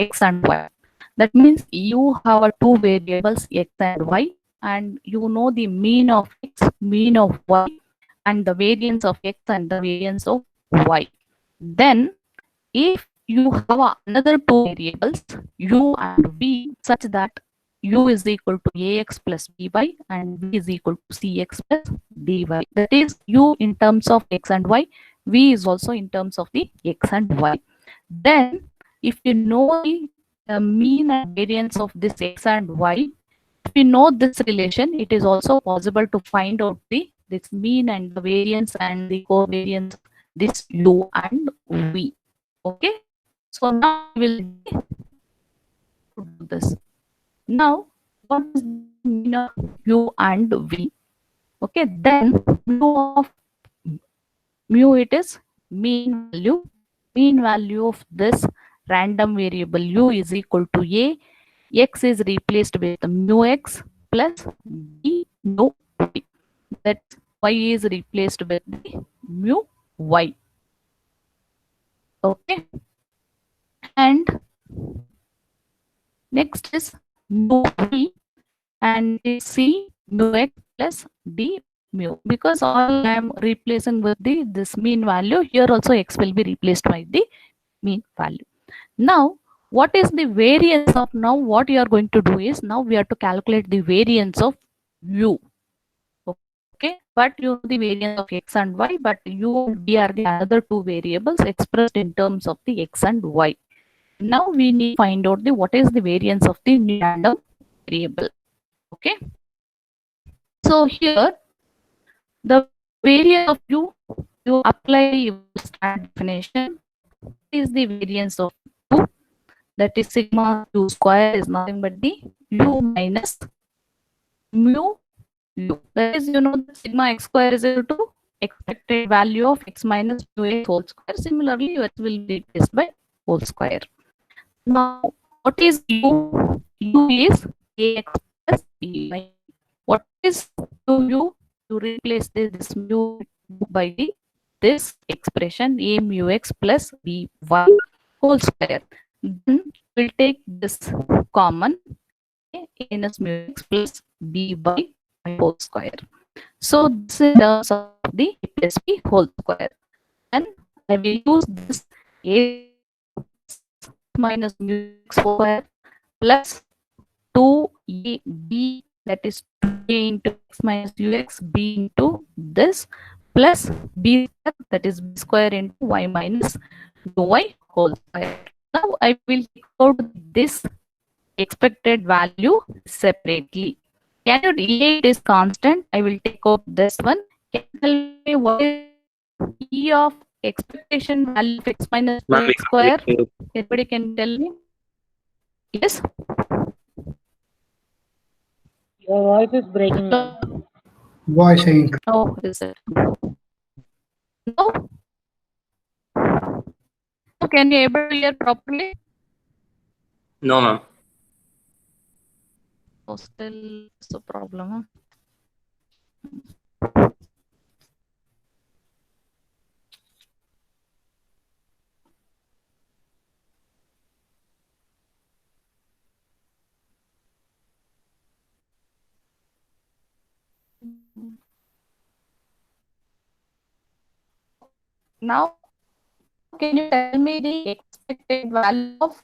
x and y. That means you have a two variables x and y, and you know the mean of x, mean of y, and the variance of x and the variance of y. Then if you have another two variables u and v, such that u is equal to ax plus by and v is equal to cx plus dy, that is u in terms of x and y, v is also in terms of the x and y. Then if you know the mean and variance of this x and y, if you know this relation, it is also possible to find out the this mean and the variance and the covariance of this u and v. Okay, so now we will do this. Now, what is the mean of u and v? Okay, then mu it is mean value of this random variable u is equal to a, x is replaced with mu x plus b mu y. That y is replaced with the mu y. Okay, and next is mu v, and it c mu x plus d mu, because all I am replacing with the this mean value, here also x will be replaced by the mean value. Now what is the variance of, now what you are going to do is, now we have to calculate the variance of u. Okay, but you know the variance of x and y, but u and v are the another two variables expressed in terms of the x and y. Now we need to find out the what is the variance of the new random variable. Okay, so here the variance of u, you apply your standard definition. What is the variance of u? That is sigma u square is nothing but the u minus mu u. That is, you know, that sigma x square is equal to expected value of x minus mu x whole square. Similarly, x will be replaced by whole square. Now, what is u? U is ax plus by. What is u? To replace this mu by this expression a mu x plus by whole square. Then we'll take this common, a minus mu x plus b by whole square. So this is in terms of the a plus b whole square. Then I will use this a minus mu x square plus 2ab, that is 2a into x minus ux, b into this, plus b square, that is b square into y minus uy whole square. Now I will take out this expected value separately. Can you, a it is constant, I will take out this one. Can you tell me what is e of expectation value of x minus Ma'am, we 2x can't square? hear you. Anybody can tell me? Yes? Your voice is breaking, ma'am. Voice ink. Oh, is it? No? Can you able to hear properly? No, ma'am. Oh, still it's a problem. Huh? Now, can you tell me the expected value of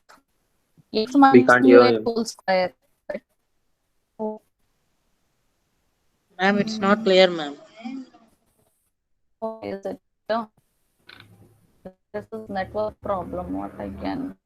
x We minus can't mu hear x you. whole square? Oh, Ma'am, it's not clear, ma'am. oh, is it? Oh, this is network problem. What I can.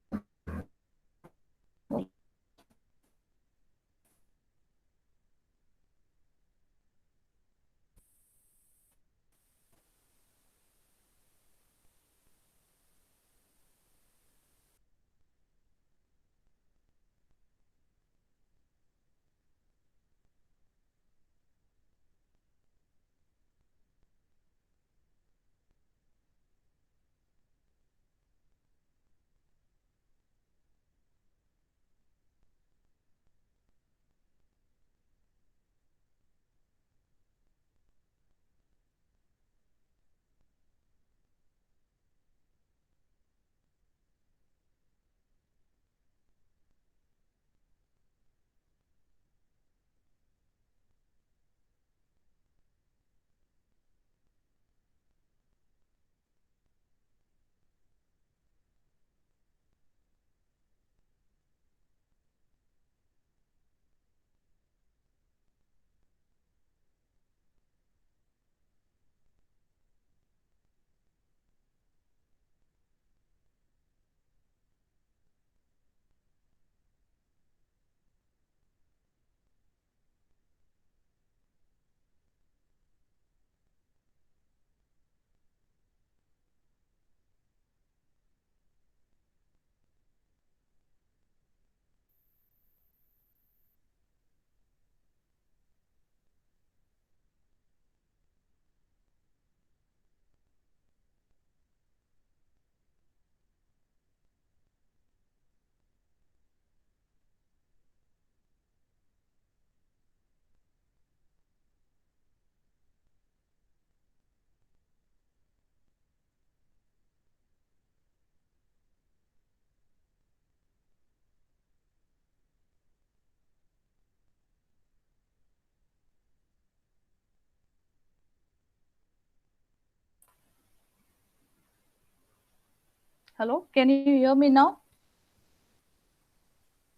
Hello, can you hear me now?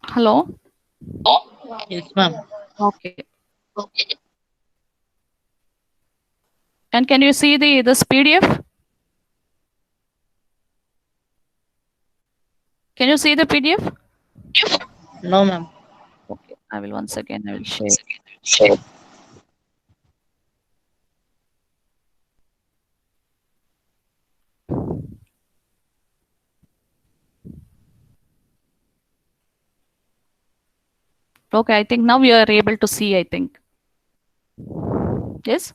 Hello. Yes, ma'am. Okay. And can you see this PDF? Can you see the PDF? No, ma'am. Okay, I will once again I will share. Okay, I think now you are able to see, I think. Yes?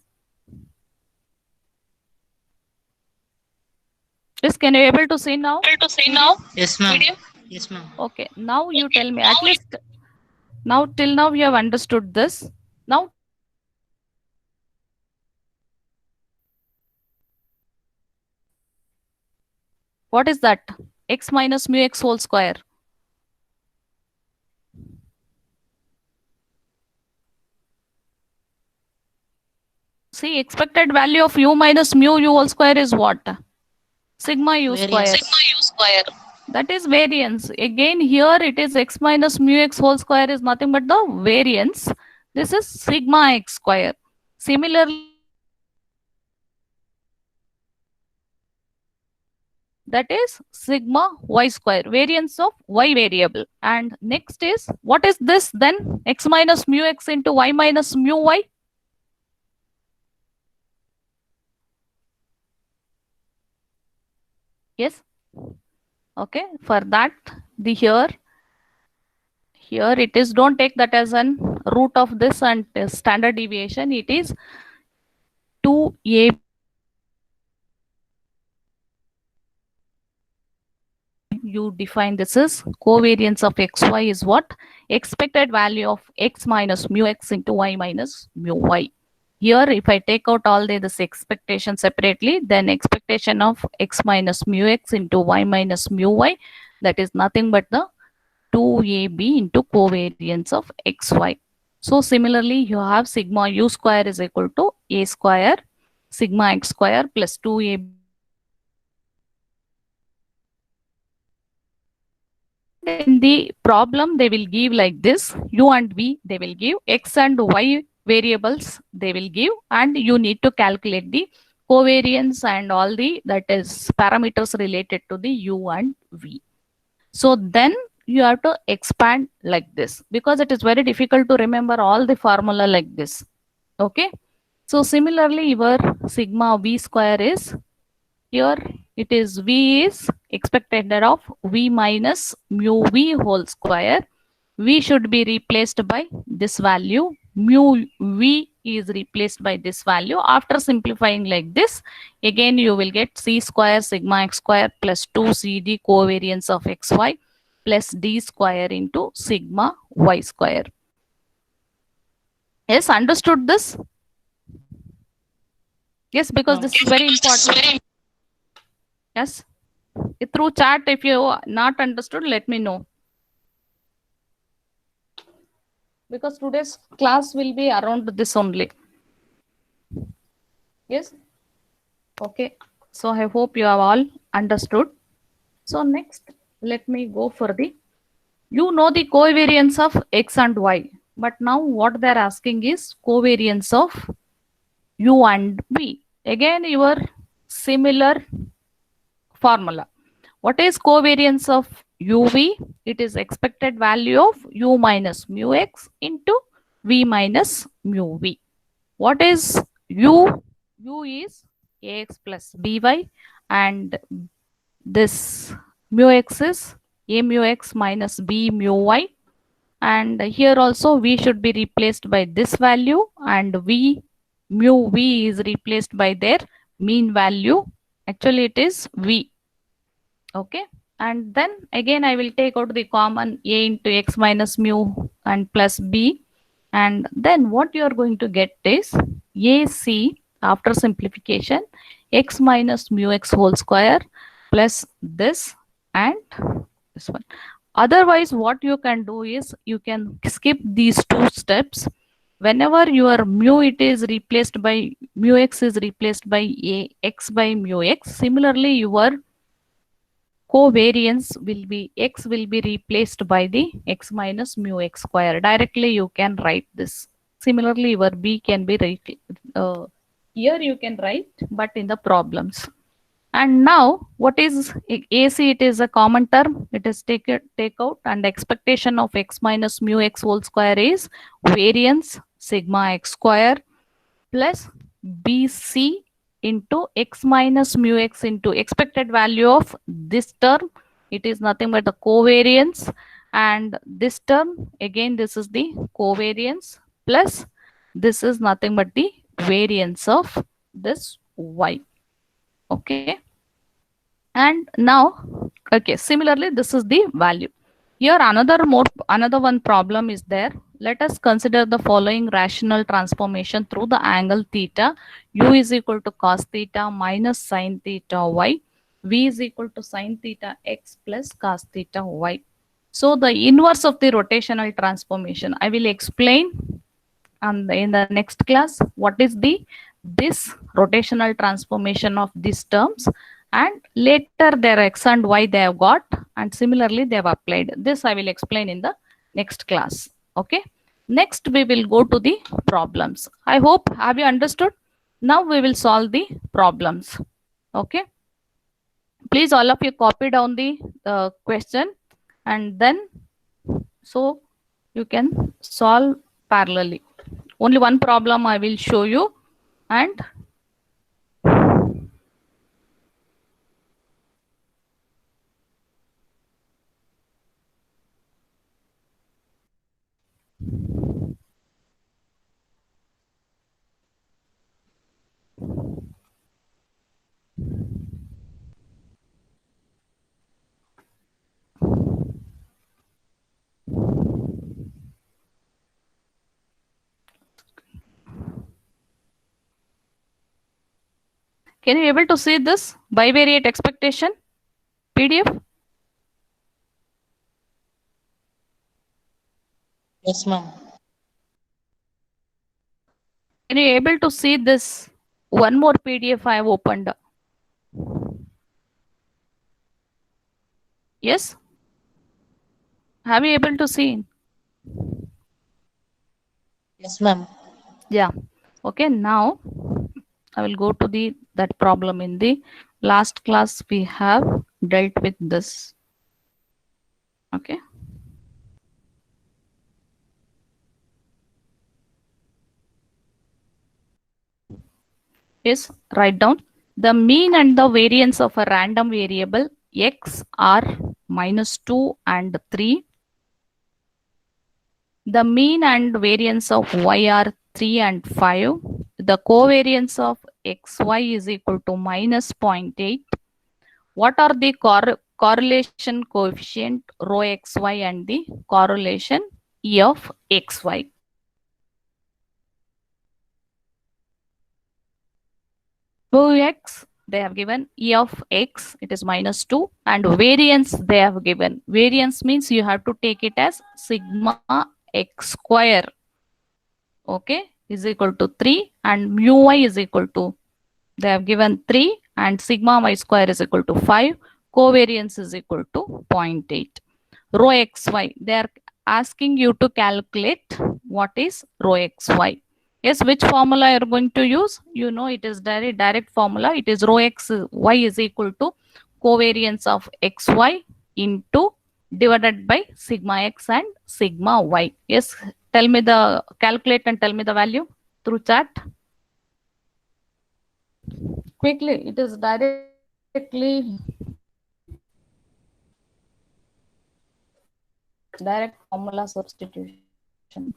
Yes, can you able to see now? Yes, ma'am. Yes, ma'am. Okay, now you tell me, at least now till now you have understood this. Now what is that? X minus mu x whole square. See, expected value of u minus mu u whole square is what? Sigma u square. Variance. That is variance. Again, here it is x minus mu x whole square is nothing but the variance. This is sigma x square. Similarly, that is sigma y square, variance of y variable. And next is, what is this then? X minus mu x into y minus mu y. Yes. Okay. For that, the here it is, don't take that as an root of this and standard deviation. It is 2a. You define this as covariance of xy is what? Expected value of x minus mu x into y minus mu y. Here, if I take out all this expectation separately, then expectation of x minus mu x into y minus mu y, that is nothing but the 2ab into covariance of xy. So similarly, you have sigma u square is equal to a square sigma x square plus 2ab. In the problem, they will give like this: u and v, they will give x and y variables, they will give, and you need to calculate the covariance and all the, that is, parameters related to the u and v. So then you have to expand like this, because it is very difficult to remember all the formula like this. Okay. So similarly, your sigma v square is, here it is v is expected of v minus mu v whole square. V should be replaced by this value. Mu v is replaced by this value. After simplifying like this, again you will get c square sigma x square plus 2cd covariance of xy plus d square into sigma y square. Yes, understood this? Yes, because this is very important. Yes. Through chat, if you not understood, let me know. Because today's class will be around this only. Yes. Okay. So I hope you have all understood. So next, let me go for the, you know the covariance of x and y. But now what they're asking is covariance of u and v. Again, your similar formula. What is covariance of uv? It is expected value of u minus mu x into v minus mu v. What is u? U is ax plus by, and this mu x is a mu x minus b mu y. And here also v should be replaced by this value, and v mu v is replaced by their mean value. Actually, it is v. Okay. And then again, I will take out the common a into x minus mu and plus b. And then what you are going to get is ac after simplification, x minus mu x whole square plus this and this one. Otherwise, what you can do is you can skip these two steps. Whenever your mu it is replaced by mu x is replaced by a x by mu x. Similarly, your covariance will be x will be replaced by the x minus mu x square. Directly you can write this. Similarly, your b can be here you can write, but in the problems. And now, what is AC? It is a common term. It is take out, and the expectation of x minus mu x whole square is variance sigma x square plus BC into x minus mu x into expected value of this term. It is nothing but the covariance, and this term again, this is the covariance plus this is nothing but the variance of this y. Okay. And now, okay, similarly, this is the value. Here another one problem is there. Let us consider the following rational transformation through the angle theta. U is equal to cos theta minus sin theta y. V is equal to sin theta x plus cos theta y. So the inverse of the rotational transformation, I will explain and in the next class what is this rotational transformation of these terms, and later their x and y they have got, and similarly they have applied. This I will explain in the next class. Okay, next we will go to the problems. I hope have you understood. Now we will solve the problems. Okay, please all of you copy down the question, and then so you can solve parallelly. Only one problem I will show you, and can you able to see this bivariate expectation PDF? Yes, ma'am. Can you able to see this one more PDF I have opened? Yes? Have you able to see? Yes, ma'am. Yeah. Okay, now I will go to the that problem. In the last class we have dealt with this. Okay. Is write down the mean and the variance of a random variable x are -2 and 3. The mean and variance of y are 3 and 5. The covariance of xy is equal to -0.8. What are the correlation coefficient rho xy and the correlation E of xy? Rho x, they have given E of x, it is -2, and variance they have given. Variance means you have to take it as sigma x square, okay, is equal to 3, and mu y is equal to, they have given 3, and sigma y square is equal to 5. Covariance is equal to 0.8. Rho xy, they are asking you to calculate what is rho xy. Yes, which formula you are going to use? You know, it is direct formula. It is rho xy is equal to covariance of xy into divided by sigma x and sigma y. Yes, tell me the calculate and tell me the value through chat. Quickly, it is directly direct formula substitution.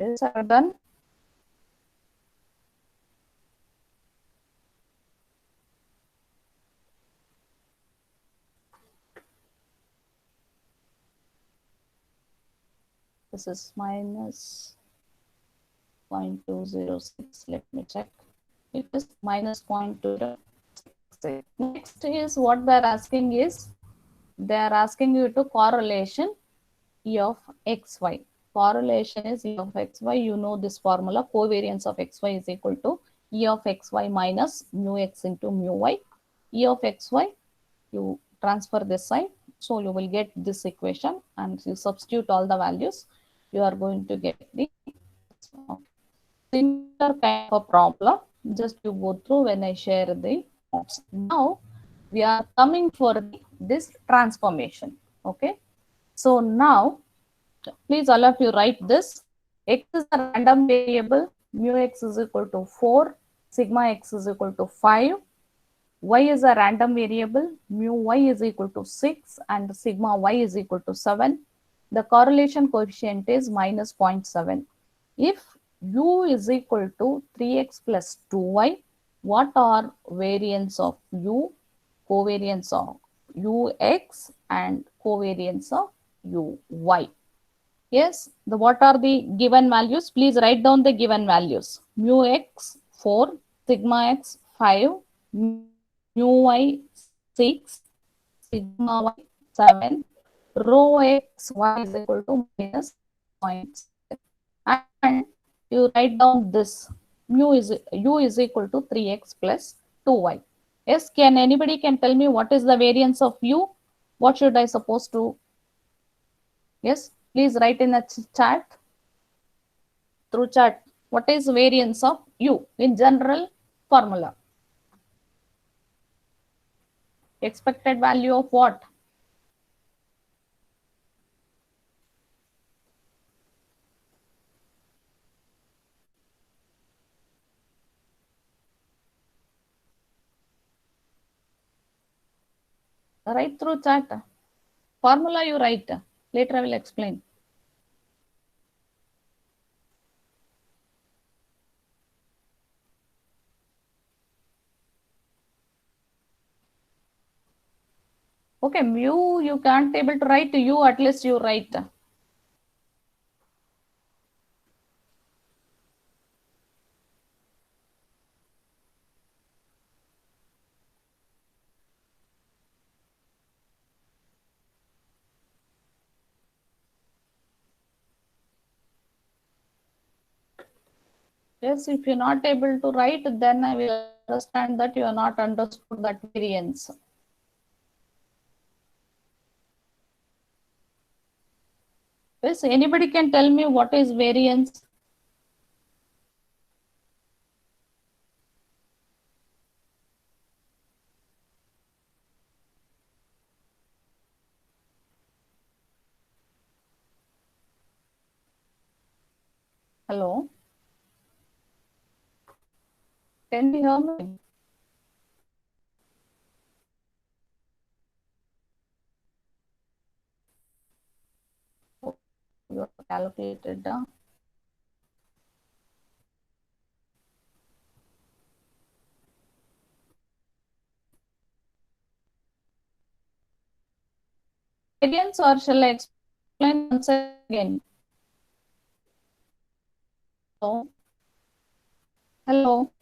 Is that done? This is minus 0.206. Let me check. It is minus 0.206. Next is what they're asking is, they're asking you to correlation E of xy. Correlation is E of xy. You know this formula. Covariance of xy is equal to E of xy minus mu x into mu y. E of xy, you transfer this side. So you will get this equation and you substitute all the values. You are going to get the similar kind of a problem. Just you go through when I share the notes. Now we are coming for this transformation. Okay. So now please all of you write this. X is a random variable. Mu x is equal to 4. Sigma x is equal to 5. Y is a random variable. Mu y is equal to 6 and sigma y is equal to 7. The correlation coefficient is minus 0.7. If u is equal to 3x plus 2y, what are variance of u, covariance of ux and covariance of uy? Yes, what are the given values? Please write down the given values. Mu x 4, sigma x 5, mu y 6, sigma y 7, rho x y is equal to minus 0.6. And you write down this u is equal to 3x plus 2y. Yes, can anybody can tell me what is the variance of u? What should I suppose to? Yes, please write in the chat. Through chat, what is variance of u in general formula? Expected value of what? Write through chat. Formula you write. Later I will explain. Okay, mu you can't able to write, u at least you write. Yes, if you're not able to write, then I will understand that you are not understood that variance. Yes, anybody can tell me what is variance? Hello? Can you hear me? You have calculated down. Variance, or shall I explain once again? Hello? Hello?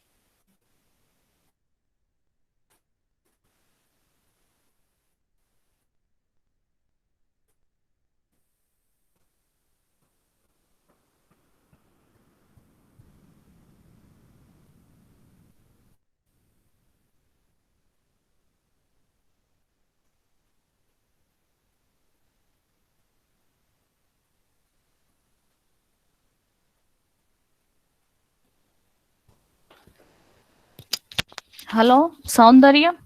Hello, Soundarya?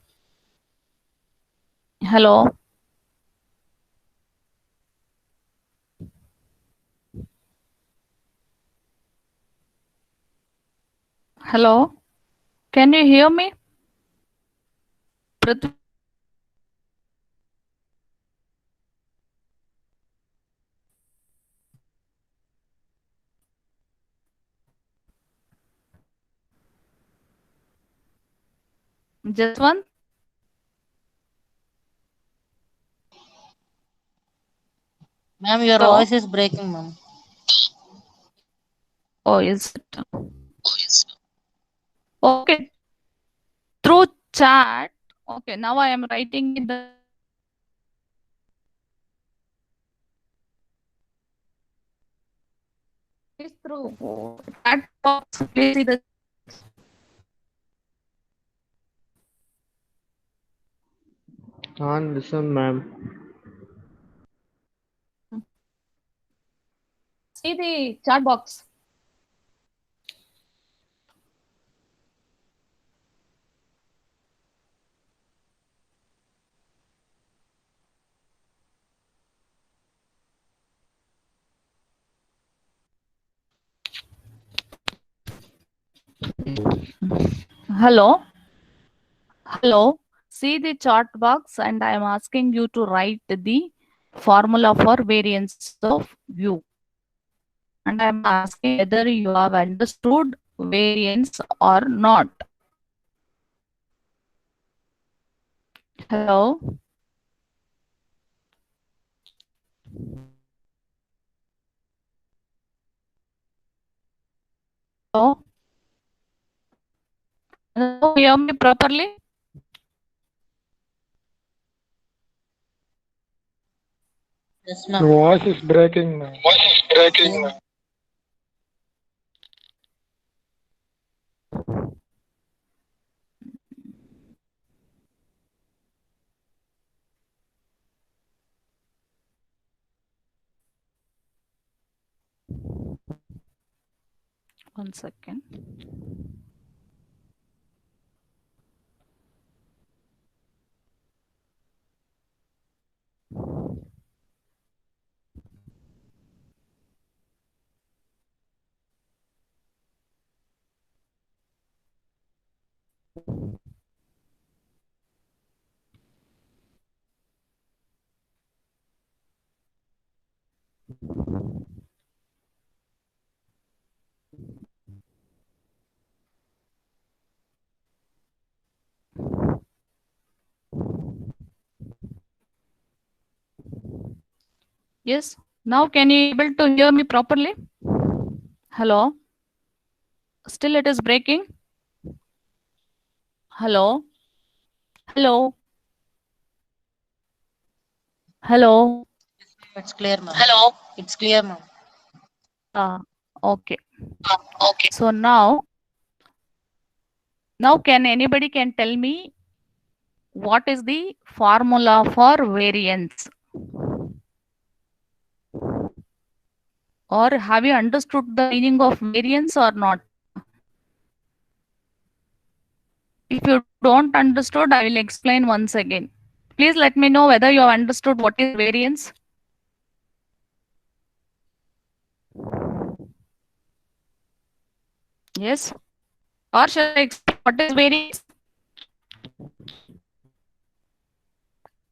Hello? Hello? Can you hear me? Prithvi? Just one? Ma'am, your Hello? voice is breaking, ma'am. Oh, is it? Okay. Through chat. Okay, now I am writing in the please through chat box. Please see the Listen, ma'am. chat box. Hello. Hello. See the chart box, and I am asking you to write the formula for variance of u. And I am asking whether you have understood variance or not. Hello. Hello. Hello, hear me properly? Yes, Your ma'am. voice is breaking, ma'am. One second. Yes. Now can you able to hear me properly? Hello. Still it is breaking. Hello. Hello. Hello. It's clear, ma'am. Hello. It's clear, ma'am. Okay. Okay. So now can anybody can tell me what is the formula for variance? Or have you understood the meaning of variance or not? If you don't understood, I will explain once again. Please let me know whether you have understood what is variance. Yes. Or shall I explain what is variance?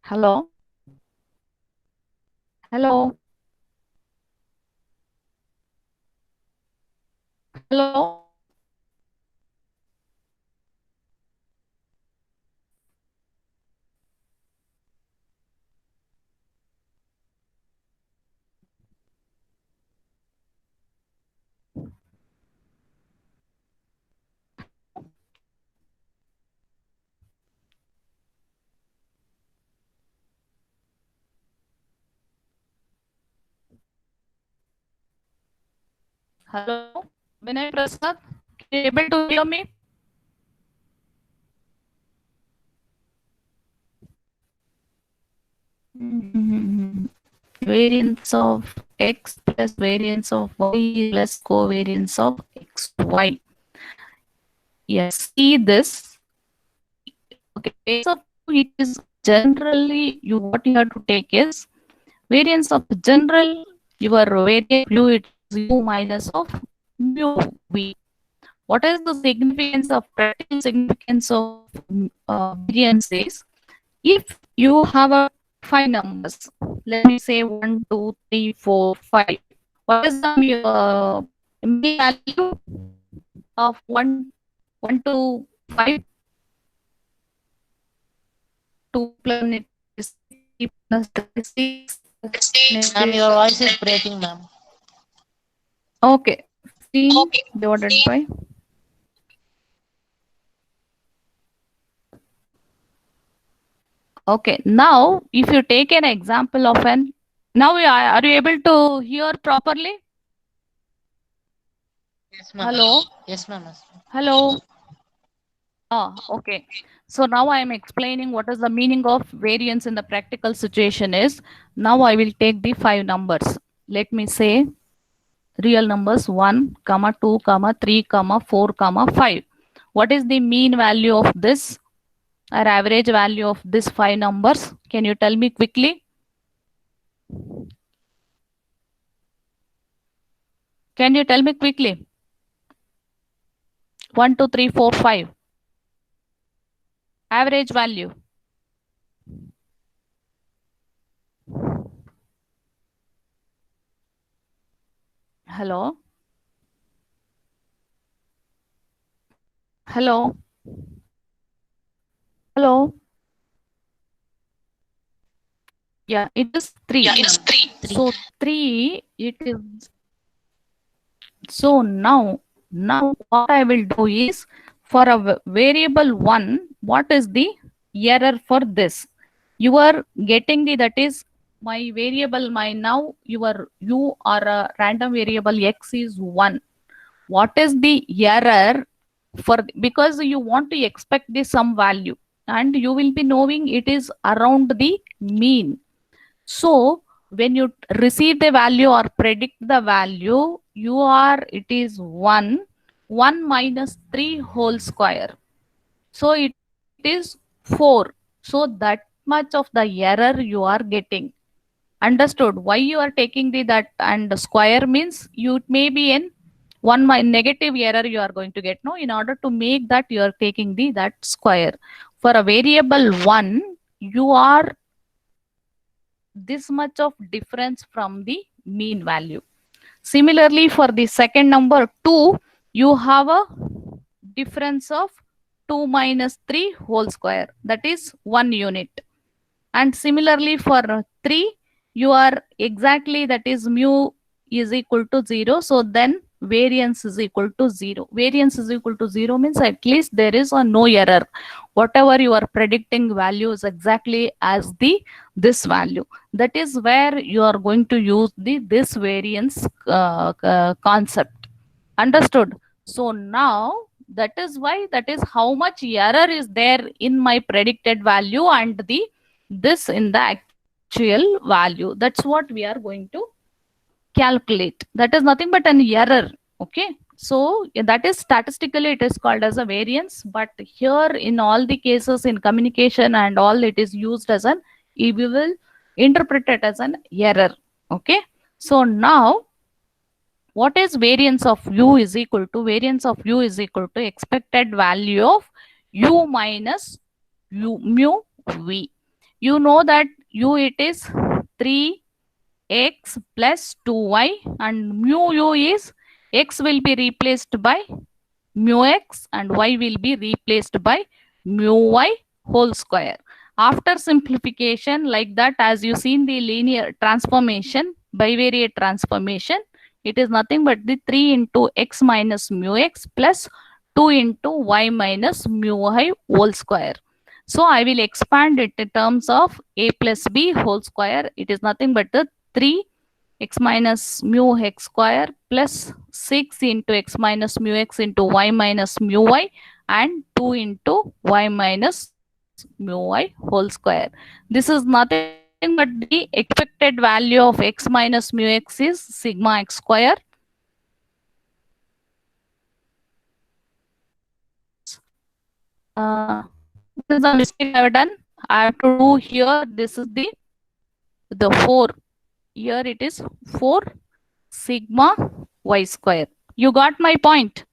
Hello. Hello. Hello. Hello. Vinay Prasad, can you able to hear me? Variance of x plus variance of y plus covariance of xy. Yes, see this. Okay, variance of it is generally you what you have to take is variance of general your variable u it is u minus of mu v. What is the significance of practical significance of variance is if you have a five numbers, let me say 1, 2, 3, 4, 5. What is the mean value of 1 to 5? 2 plus 1 is 3 plus 36. Ma'am, your voice is breaking, ma'am. Okay, 15 divided by. Okay, now if you take an example of an, now are you able to hear properly? Yes, ma'am. Hello? Yes, ma'am. Yes, ma'am. Hello? Okay. So now I am explaining what is the meaning of variance in the practical situation is. Now I will take the 5 numbers. Let me say real numbers 1, comma 2, comma 3, comma 4, comma 5. What is the mean value of this or average value of this 5 numbers? Can you tell me quickly? Can you tell me quickly? 1, 2, 3, 4, 5. Average value. Hello? Hello? Hello? Yeah, it is 3. Yeah, it's 3. So 3, it is. So now what I will do is for a variable 1, what is the error for this? You are getting the, that is my variable, my now you are a random variable x is 1. What is the error for, because you want to expect the some value and you will be knowing it is around the mean. So when you receive the value or predict the value, it is 1 minus 3 whole square. So it is 4. So that much of the error you are getting. Understood? Why you are taking the that and square means you may be in negative error you are going to get. No, in order to make that you are taking the that square. For a variable 1, you are this much of difference from the mean value. Similarly, for the second number 2, you have a difference of 2 minus 3 whole square, that is 1 unit. And similarly for 3, you are exactly, that is mu is equal to 0. So then variance is equal to 0. Variance is equal to 0 means at least there is a no error. Whatever you are predicting value is exactly as the this value. That is where you are going to use the this variance concept. Understood? So now that is why, that is how much error is there in my predicted value and the this in the actual value. That's what we are going to calculate. That is nothing but an error. Okay, so that is statistically it is called as a variance, but here in all the cases in communication and all, it is used as an, we will interpret it as an error. Okay, so now what is variance of u is equal to, variance of u is equal to expected value of u minus u mu v. You know that u it is 3x plus 2y and mu u is x will be replaced by mu x and y will be replaced by mu y whole square. After simplification like that, as you seen the linear transformation, bivariate transformation, it is nothing but the 3 into x minus mu x plus 2 into y minus mu y whole square. So I will expand it in terms of a plus b whole square. It is nothing but the 3 x minus mu x square plus 6 into x minus mu x into y minus mu y and 2 into y minus mu y whole square. This is nothing but the expected value of x minus mu x is sigma x square. This is the mistake I have done. I have to do here, this is the 4. Here it is 4 sigma y square. You got my point?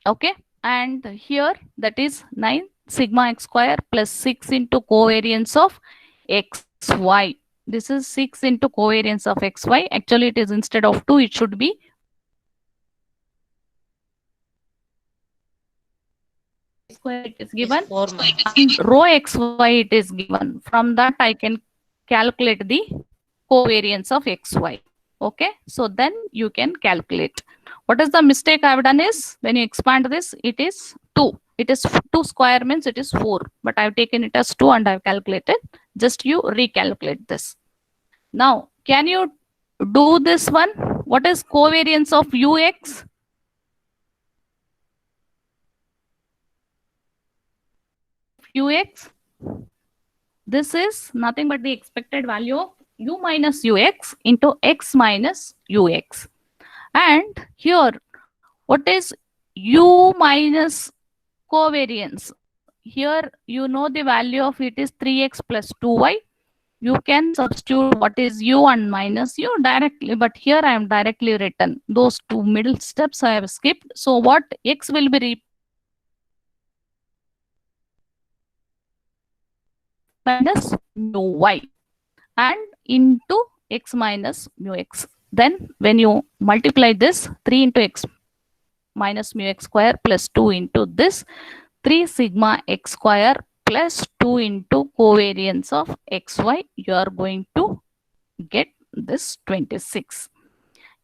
Okay, and here that is 9 sigma x square plus 6 into covariance of xy. This is 6 into covariance of xy. Actually it is, instead of 2 it should be square it is given, 4, ma'am. and rho xy it is given. From that I can calculate the covariance of xy. Okay, so then you can calculate. What is the mistake I have done is, when you expand this, it is 2. It is 2 square means it is 4, but I have taken it as 2 and I have calculated. Just you recalculate this. Now, can you do this one? What is covariance of ux? Ux, this is nothing but the expected value of u minus ux into x minus ux. And here, what is u minus covariance? Here, you know the value of it is 3x plus 2y. You can substitute what is u and minus u directly, but here I am directly written. Those two middle steps I have skipped. So what x will be minus mu y and into x minus mu x. Then when you multiply this, 3 into x minus mu x square plus 2 into this, 3 sigma x square plus 2 into covariance of xy, you are going to get this 26.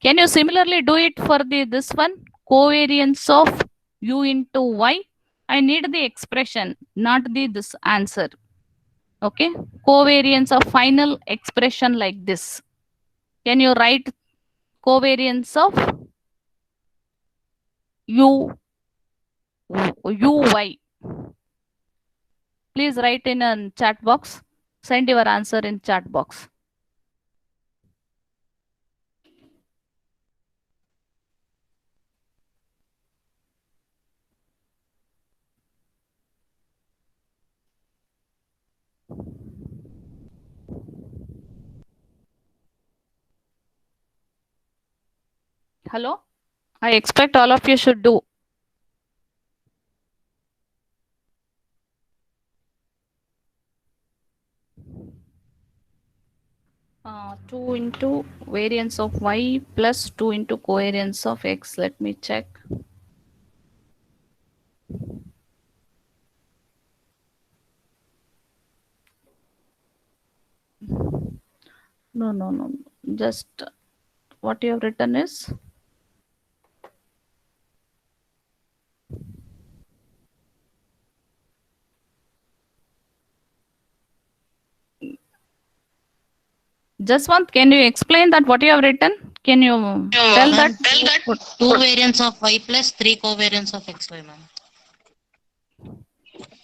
Can you similarly do it for this one? Covariance of u into y. I need the expression, not this answer. Okay, covariance of final expression like this. Can you write covariance of uy? Please write in a chat box. Send your answer in chat box. Hello? I expect all of you should do. Uh, 2 into variance of y plus 2 into covariance of x. Let me check. No. Just what you have written is Jaswant, can you explain that what you have written? Can you tell that? 2 variance of y plus 3 covariance of xy, ma'am.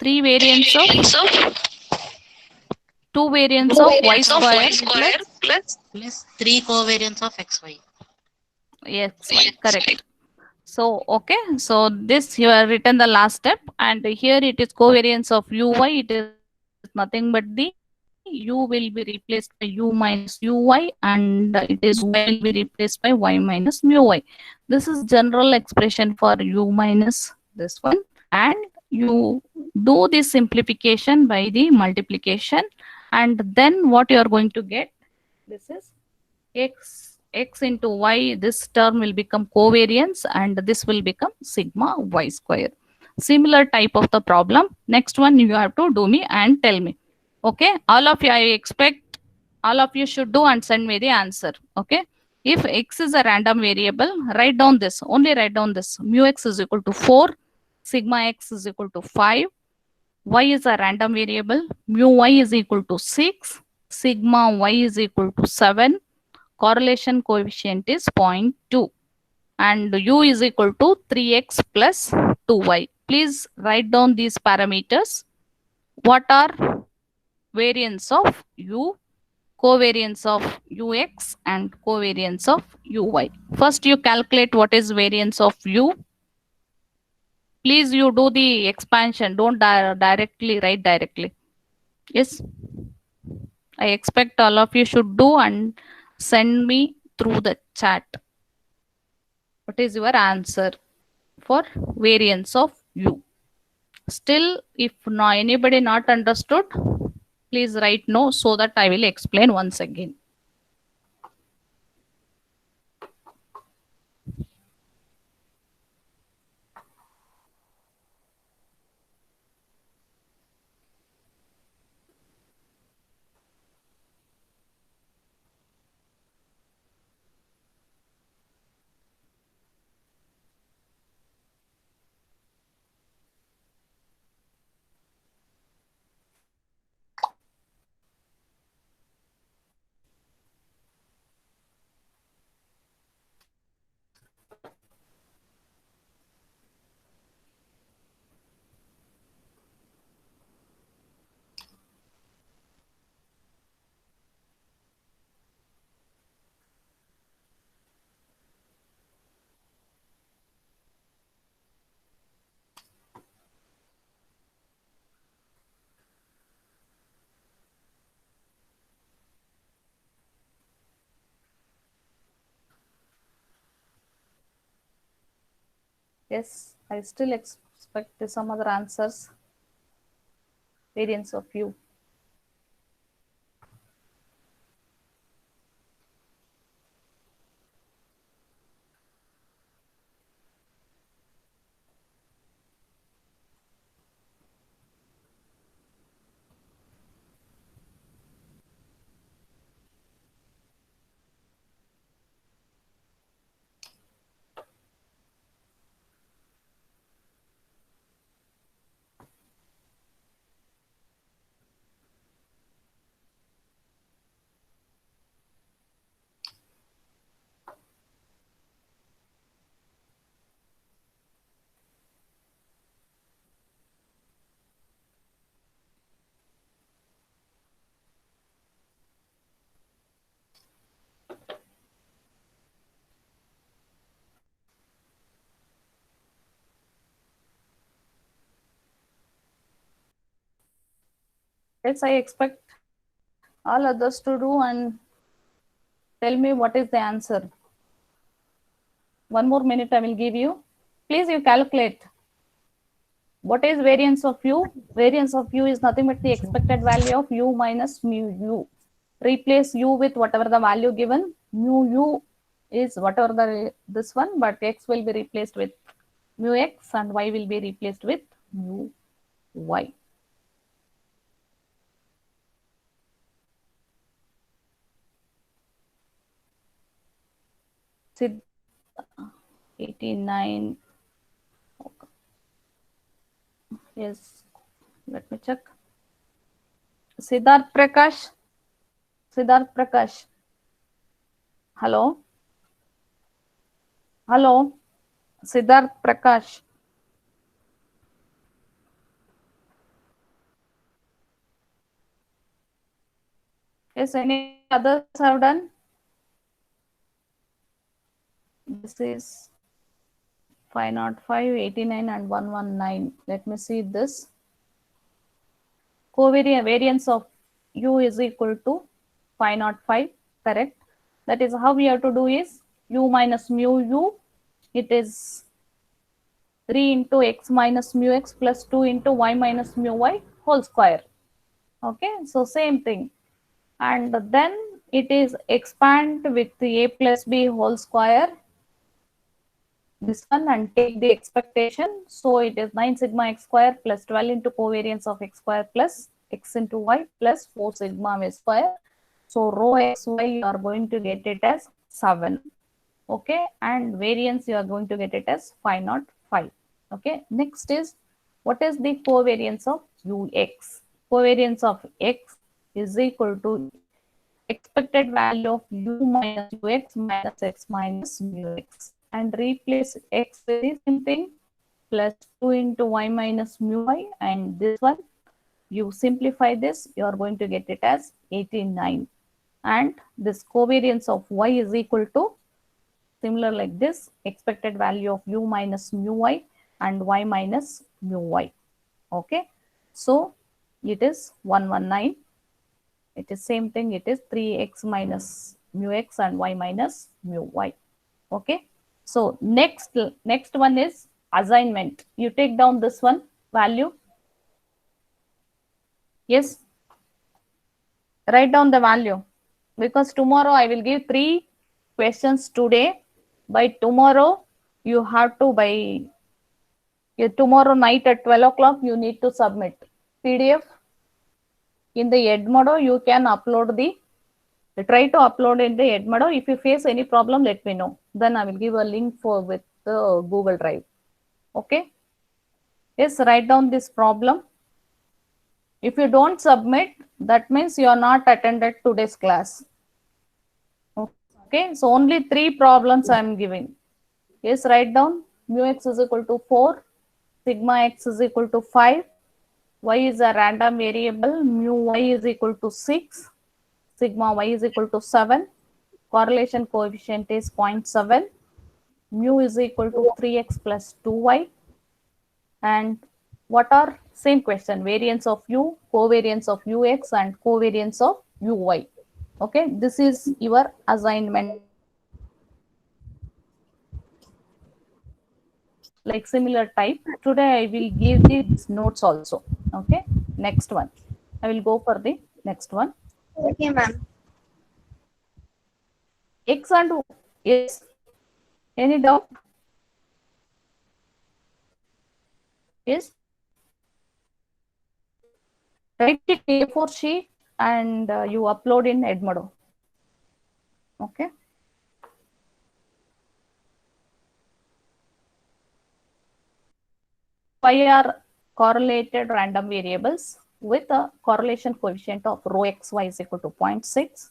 3 variants of 2 variants of y square plus Plus 3 covariance of xy. xy. Correct. So, okay. So, this you have written the last step, and here it is covariance of uy. It is nothing but the u will be replaced by u minus uy, and it is y will be replaced by y minus mu y. This is general expression for u minus this one, and you do the simplification by the multiplication, and then what you are going to get, this is x into y. This term will become covariance, and this will become sigma y square. Similar type of the problem. Next one you have to do me and tell me. Okay, all of you, I expect all of you should do and send me the answer. Okay, if x is a random variable, write down this, only write down this. Mu x is equal to 4, sigma x is equal to 5, y is a random variable, mu y is equal to 6, sigma y is equal to 7, correlation coefficient is 0.2, and u is equal to 3x plus 2y. Please write down these parameters. What are variance of u, covariance of ux, and covariance of uy? First you calculate what is variance of u. Please you do the expansion, don't directly write directly. Yes, I expect all of you should do and send me through the chat. What is your answer for variance of u? Still, if anybody not understood, please write no, so that I will explain once again. Yes, I still expect some other answers. Variance of u. Yes, I expect all others to do and tell me what is the answer. 1 more minute I will give you. Please you calculate. What is variance of u? Variance of u is nothing but the expected value of u minus mu u. Replace u with whatever the value given. Mu u is whatever this one, but x will be replaced with mu x and y will be replaced with mu y. Sid 89. Yes, let me check. Siddharth Prakash. Siddharth Prakash. Hello. Hello. Siddharth Prakash. Yes, any others have done? This is 505, 89 and 119. Let me see this. Covariance of u is equal to 505, correct? That is how we have to do is u minus mu u. It is 3 into x minus mu x plus 2 into y minus mu y whole square. Okay, so same thing. And then it is expand with the a plus b whole square, this one, and take the expectation. So it is 9 sigma x square plus 12 into covariance of x square plus x into y plus 4 sigma y square. So rho xy you are going to get it as 7. Okay, and variance you are going to get it as 505. Okay, next is what is the covariance of ux? Covariance of x is equal to expected value of u minus ux minus x minus mu x, and replace x with the same thing plus 2 into y minus mu y, and this one you simplify this, you are going to get it as 89, and this covariance of y is equal to similar like this, expected value of u minus mu y and y minus mu y. Okay, so it is 119. It is same thing, it is 3x minus mu x and y minus mu y. Okay, so next one is assignment. You take down this one value. Yes, write down the value, because tomorrow I will give 3 questions today. By tomorrow you have to, by tomorrow night at 12 o'clock you need to submit PDF. In the Edmodo you can upload the, try to upload in the Edmodo. If you face any problem, let me know. Then I will give a link for with the Google Drive. Okay. Yes, write down this problem. If you don't submit, that means you are not attended today's class. Okay, so only 3 problems I am giving. Yes, write down. Mu x is equal to 4, sigma x is equal to 5, y is a random variable, mu y is equal to 6, sigma y is equal to 7, correlation coefficient is 0.7, mu is equal to 3x plus 2y, and what are, same question, variance of u, covariance of ux and covariance of uy. Okay, this is your assignment. like similar type. Today I will give these notes also. Okay, next one. I will go for the next one. Okay, ma'am. X and yes. Any doubt? Yes. Write it A4 sheet and you upload in Edmodo. Okay. Why are correlated random variables with a correlation coefficient of rho xy is equal to 0.6,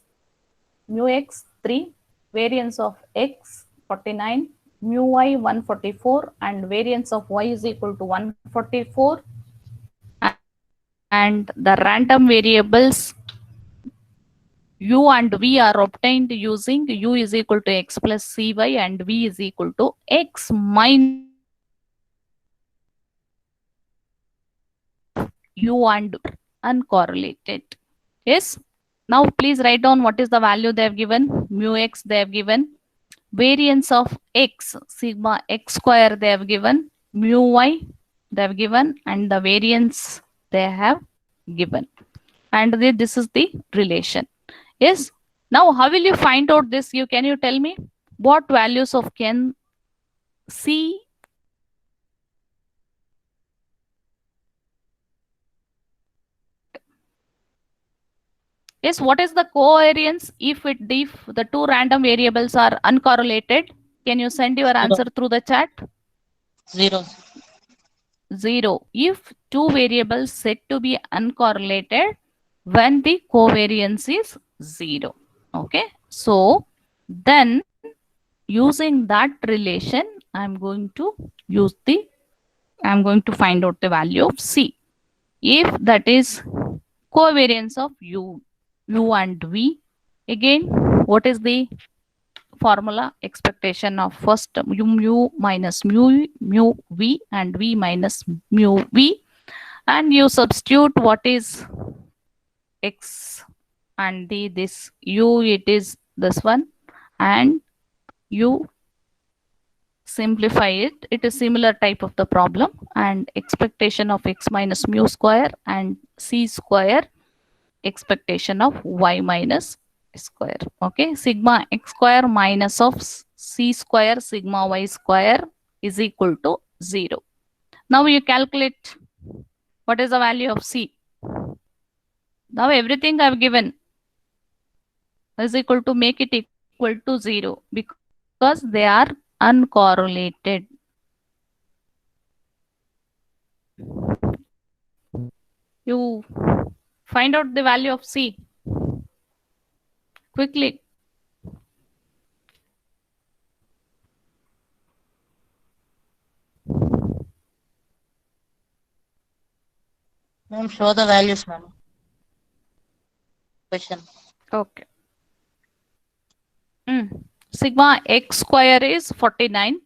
mu x 3, variance of x 49, mu y 144, and variance of y is equal to 144. And the random variables u and v are obtained using u is equal to x plus cy and v is equal to x minus u and uncorrelated. Yes. Now please write down what is the value they have given. Mu x they have given. Variance of x, sigma x square they have given. Mu y they have given. And the variance they have given. And this is the relation. Yes. Now how will you find out this? Can you tell me what values of can C Yes, what is the covariance if the two random variables are uncorrelated? Can you send your answer through the chat? 0. 0. If two variables said to be uncorrelated when the covariance is 0. Okay. So then using that relation, I'm going to find out the value of C. If that is covariance of u and v, again, what is the formula? Expectation of first mu minus mu v and v minus mu v, and you substitute what is x and this u, it is this one, and you simplify it. It is similar type of the problem, and expectation of x minus mu square and c square, expectation of y minus square. Okay, sigma x square minus of c square sigma y square is equal to 0. Now you calculate what is the value of c. Now everything I have given is equal to, make it equal to 0 because they are uncorrelated. You find out the value of c quickly. Ma'am, show the values, ma'am. Question. Okay. Sigma x square is 49.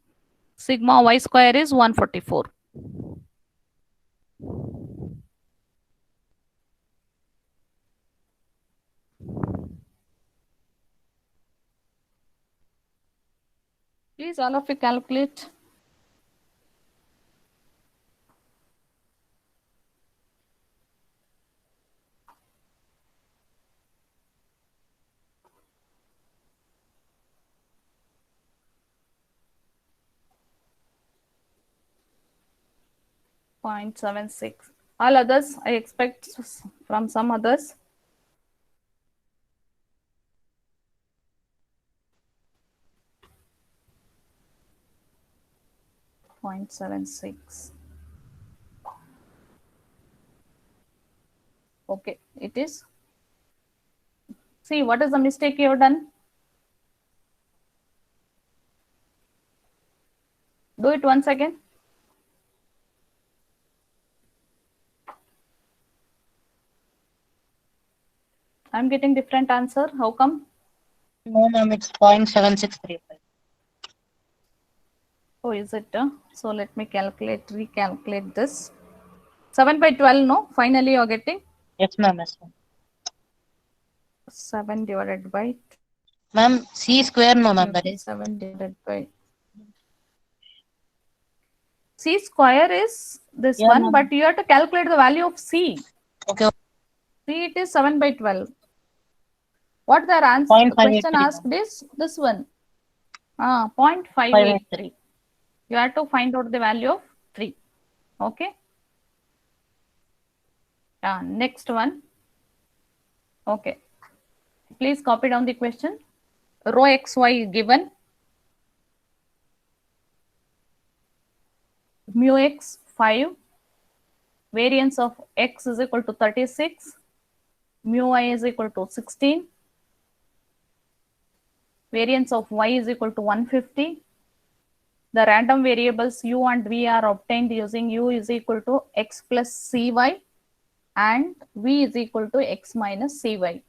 Sigma y square is 144. Please all of you calculate. .76. All others, I expect from some others. .76. Okay, it is. See, what is the mistake you have done? Do it once again. I'm getting different answer. How come? No, ma'am, it's 0.7635. Oh, is it? So let me recalculate this. 7 by 12, no? Finally, you're getting? Yes, ma'am. Yes, ma'am. 7 divided by Ma'am, C square, no, ma'am, that is. 7 divided by C square is this Yeah, one, ma'am. but you have to calculate the value of C. Okay. C it is 7 by 12. What their answer 0.583, question asked is this one. 0.583. You have to find out the value of 3. Okay. Next one. Okay. Please copy down the question. Rho xy given. Mu x 5. Variance of x is equal to 36. Mu y is equal to 16. Variance of y is equal to 150. The random variables u and v are obtained using u is equal to x plus cy and v is equal to x minus cy.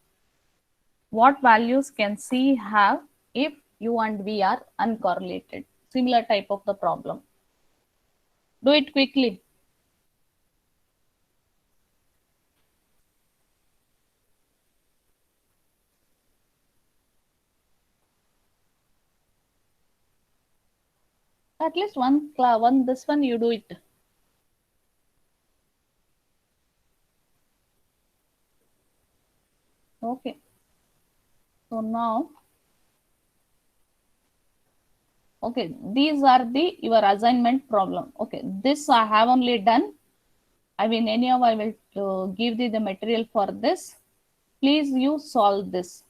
What values can C have if u and v are uncorrelated? Similar type of the problem. Do it quickly. At least one this one you do it. Okay. So now, okay, these are the your assignment problem. Okay, this I have only done. I mean, anyhow, I will give the material for this. Please you solve this.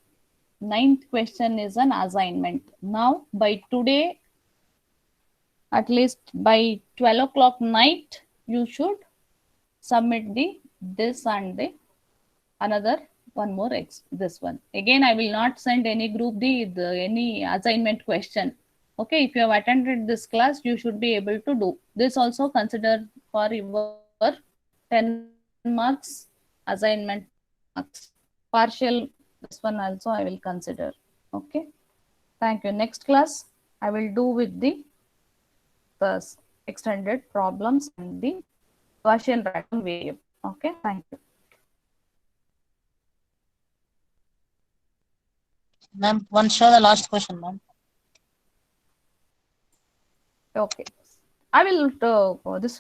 9th question is an assignment. Now, by today, at least by 12 o'clock night, you should submit this and the another one more this one. Again, I will not send any group any assignment question. Okay, if you have attended this class, you should be able to do this. Also consider for your 10 marks assignment marks. Partial this one also I will consider. Okay, thank you. Next class I will do with the extended problems and the Gaussian random variable. Okay, thank you. Ma'am, one show the last question, ma'am. Okay, I will this